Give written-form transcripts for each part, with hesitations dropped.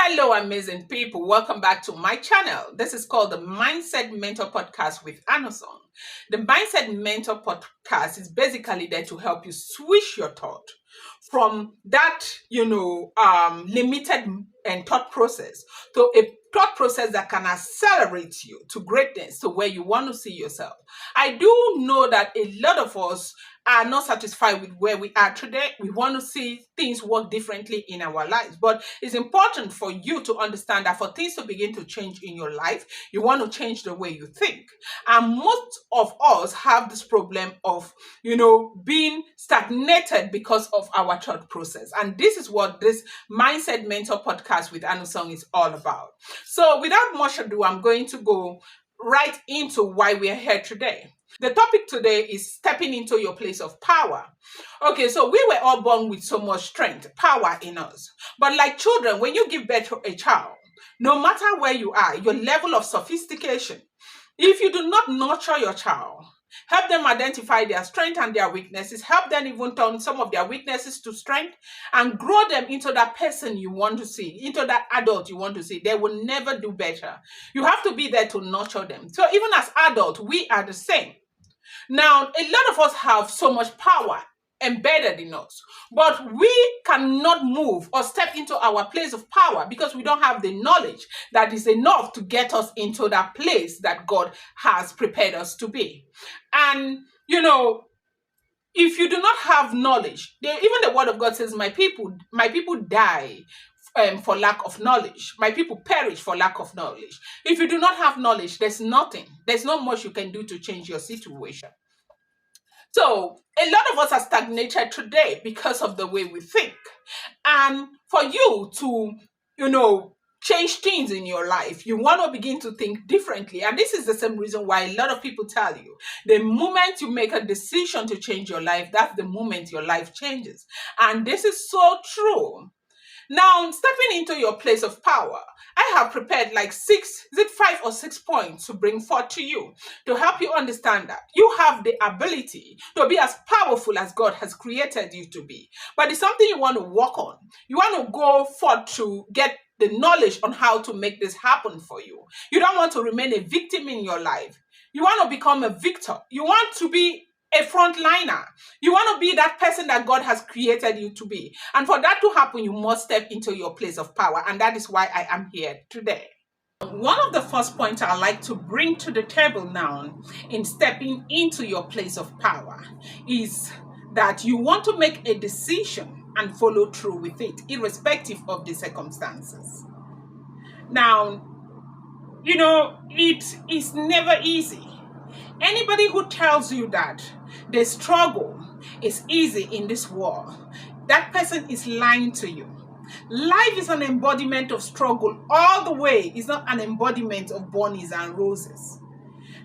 Hello, amazing people. Welcome back to my channel. This is called the Mindset Mentor Podcast with Anosong. The Mindset Mentor Podcast is basically there to help you switch your thought from that, limited and thought process to a thought process that can accelerate you to greatness, to where you want to see yourself. I do know that a lot of us are not satisfied with where we are today. We want to see things work differently in our lives. But it's important for you to understand that for things to begin to change in your life, you want to change the way you think. And most of us have this problem of, being stagnated because of our thought process. And this is what this Mindset Mentor Podcast with Anosong is all about. So without much ado, I'm going to go right into why we are here today. The topic today is stepping into your place of power. Okay, so we were all born with so much strength, power in us. But like children, when you give birth to a child, no matter where you are, your level of sophistication, if you do not nurture your child, help them identify their strength and their weaknesses, help them even turn some of their weaknesses to strength and grow them into that person you want to see, into that adult you want to see, they will never do better. You have to be there to nurture them. So even as adults, we are the same. Now, a lot of us have so much power embedded in us, but we cannot move or step into our place of power because we don't have the knowledge that is enough to get us into that place that God has prepared us to be. And, if you do not have knowledge, even the word of God says, my people die for lack of knowledge. My people perish for lack of knowledge. If you do not have knowledge, there's not much you can do to change your situation. So a lot of us are stagnated today because of the way we think. And for you to, change things in your life, you want to begin to think differently. And this is the same reason why a lot of people tell you, the moment you make a decision to change your life, that's the moment your life changes. And this is so true. Now, stepping into your place of power, I have prepared like 5 or 6 points to bring forth to you to help you understand that you have the ability to be as powerful as God has created you to be. But it's something you want to work on. You want to go forth to get the knowledge on how to make this happen for you. You don't want to remain a victim in your life. You want to become a victor. You want to be a frontliner. You want to be that person that God has created you to be. And for that to happen, you must step into your place of power. And that is why I am here today. One of the first points I like to bring to the table now in stepping into your place of power is that you want to make a decision and follow through with it, irrespective of the circumstances. Now, it is never easy. Anybody who tells you that the struggle is easy in this world, that person is lying to you. Life is an embodiment of struggle all the way. It's not an embodiment of bunnies and roses.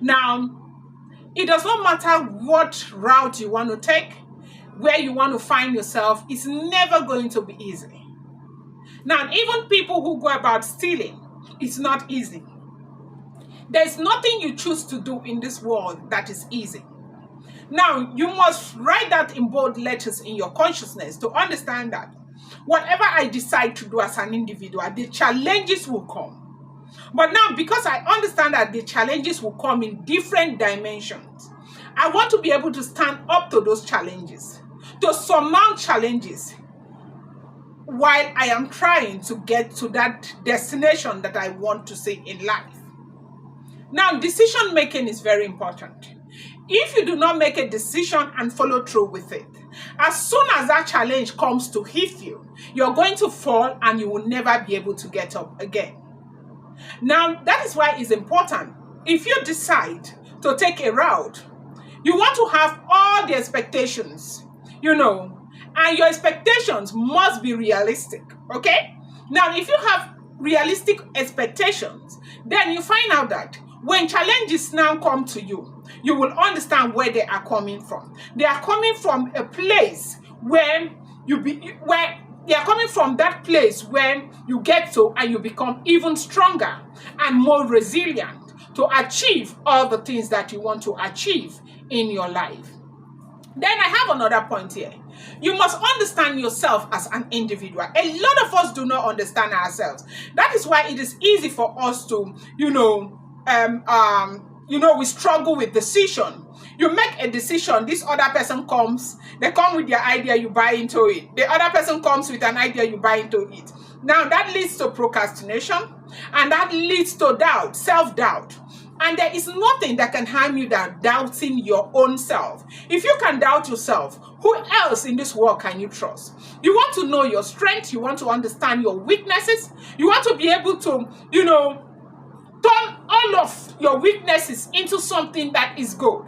Now, it does not matter what route you want to take, where you want to find yourself, it's never going to be easy. Now, even people who go about stealing, it's not easy. There's nothing you choose to do in this world that is easy. Now, you must write that in bold letters in your consciousness to understand that whatever I decide to do as an individual, the challenges will come. But now, because I understand that the challenges will come in different dimensions, I want to be able to stand up to those challenges, to surmount challenges while I am trying to get to that destination that I want to see in life. Now, decision making is very important. If you do not make a decision and follow through with it, as soon as that challenge comes to hit you, you're going to fall and you will never be able to get up again. Now, that is why it's important. If you decide to take a route, you want to have all the expectations, and your expectations must be realistic, okay? Now, if you have realistic expectations, then you find out that when challenges now come to you, you will understand where they are coming from. They are coming from a place where they are coming from that place where you get to and you become even stronger and more resilient to achieve all the things that you want to achieve in your life. Then I have another point here. You must understand yourself as an individual. A lot of us do not understand ourselves. That is why it is easy for us to, we struggle with decision. You make a decision, this other person comes, they come with their idea, you buy into it. The other person comes with an idea, you buy into it. Now that leads to procrastination, and that leads to doubt, self-doubt. And there is nothing that can harm you than doubting your own self. If you can doubt yourself, who else in this world can you trust? You want to know your strengths, you want to understand your weaknesses, you want to be able to, turn all of your weaknesses into something that is good.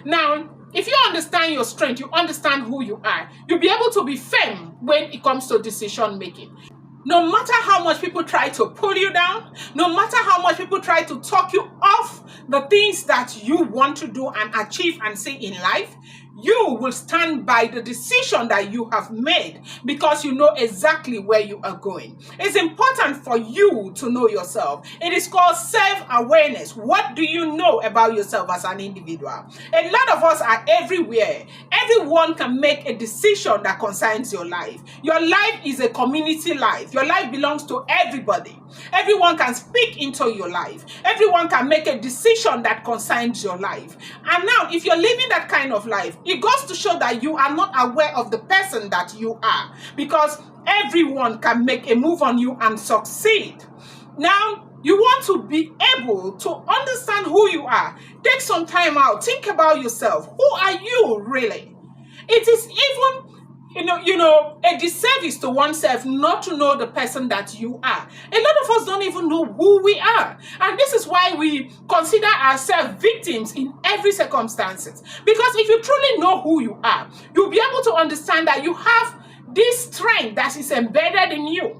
Now, if you understand your strength, you understand who you are, you'll be able to be firm when it comes to decision making. No matter how much people try to pull you down, no matter how much people try to talk you off the things that you want to do and achieve and see in life, you will stand by the decision that you have made because you know exactly where you are going. It's important for you to know yourself. It is called self-awareness. What do you know about yourself as an individual? A lot of us are everywhere. Everyone can make a decision that concerns your life. Your life is a community life. Your life belongs to everybody. Everyone can speak into your life. Everyone can make a decision that concerns your life. And now, if you're living that kind of life, it goes to show that you are not aware of the person that you are, because everyone can make a move on you and succeed. Now, you want to be able to understand who you are. Take some time out. Think about yourself. Who are you really? It is even a disservice to oneself not to know the person that you are. A lot of us don't even know who we are. And this is why we consider ourselves victims in every circumstances. Because if you truly know who you are, you'll be able to understand that you have this strength that is embedded in you,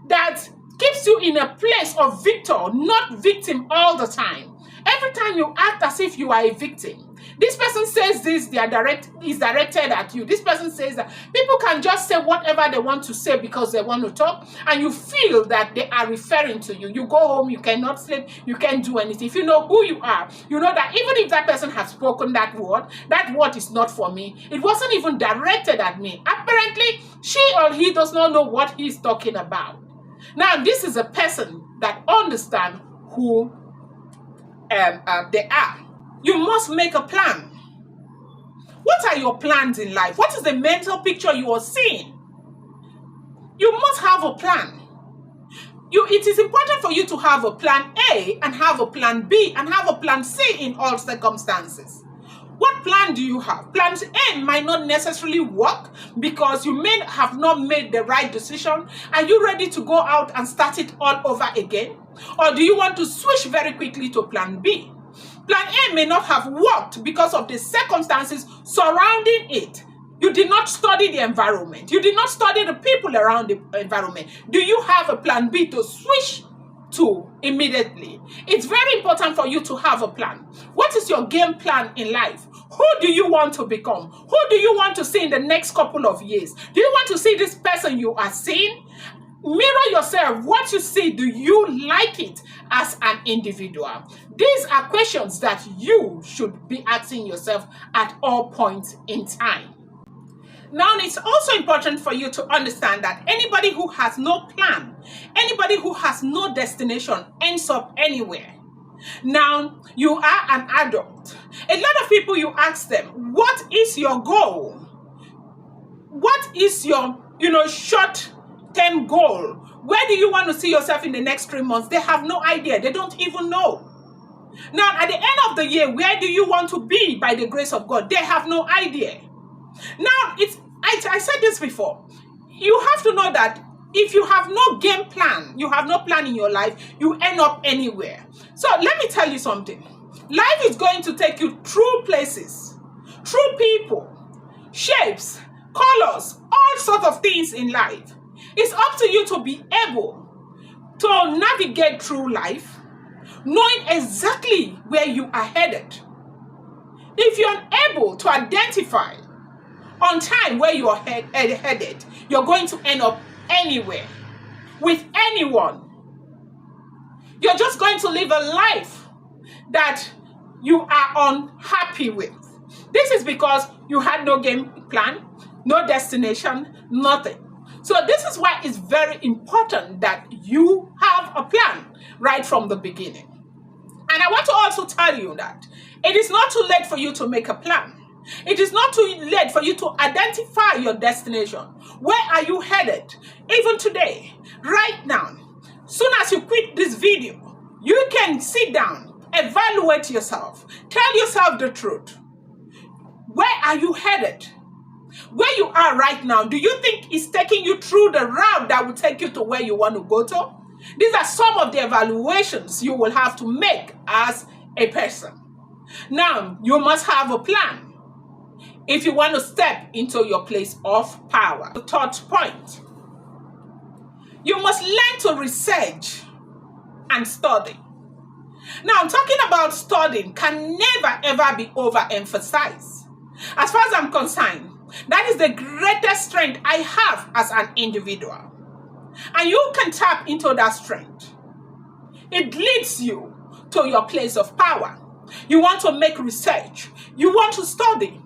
that keeps you in a place of victor, not victim all the time. Every time you act as if you are a victim, this person says this, is directed at you. This person says that. People can just say whatever they want to say because they want to talk, and you feel that they are referring to you. You go home, you cannot sleep, you can't do anything. If you know who you are, you know that even if that person has spoken that word is not for me. It wasn't even directed at me. Apparently, she or he does not know what he's talking about. Now, this is a person that understands who they are. You must make a plan. What are your plans in life? What is the mental picture you are seeing? You must have a plan. It is important for you to have a plan A and have a plan B and have a plan C in all circumstances. What plan do you have? Plan A might not necessarily work because you may have not made the right decision. Are you ready to go out and start it all over again? Or do you want to switch very quickly to plan B? Plan A may not have worked because of the circumstances surrounding it. You did not study the environment. You did not study the people around the environment. Do you have a plan B to switch to immediately? It's very important for you to have a plan. What is your game plan in life? Who do you want to become? Who do you want to see in the next couple of years? Do you want to see this person you are seeing? Mirror yourself. What you see, do you like it as an individual? These are questions that you should be asking yourself at all points in time. Now, it's also important for you to understand that anybody who has no plan, anybody who has no destination ends up anywhere. Now, you are an adult. A lot of people, you ask them, what is your goal? What is your, short-term goal? Where do you want to see yourself in the next 3 months? They have no idea. They don't even know. Now, at the end of the year, where do you want to be by the grace of God? They have no idea. Now, I said this before. You have to know that if you have no game plan, you have no plan in your life, you end up anywhere. So let me tell you something. Life is going to take you through places, through people, shapes, colors, all sorts of things in life. It's up to you to be able to navigate through life, knowing exactly where you are headed. If you're unable to identify on time where you are headed, you're going to end up anywhere with anyone. You're just going to live a life that you are unhappy with. This is because you had no game plan, no destination, nothing. So this is why it's very important that you have a plan right from the beginning. And I want to also tell you that it is not too late for you to make a plan. It is not too late for you to identify your destination. Where are you headed? Even today, right now, soon as you quit this video, you can sit down, evaluate yourself, tell yourself the truth. Where are you headed? Where you are right now, do you think it's taking you through the route that will take you to where you want to go to? These are some of the evaluations you will have to make as a person. Now, you must have a plan if you want to step into your place of power. The third point, you must learn to research and study. Now, I'm talking about studying can never ever be overemphasized. As far as I'm concerned, that is the greatest strength I have as an individual. And you can tap into that strength. It leads you to your place of power. You want to make research. You want to study.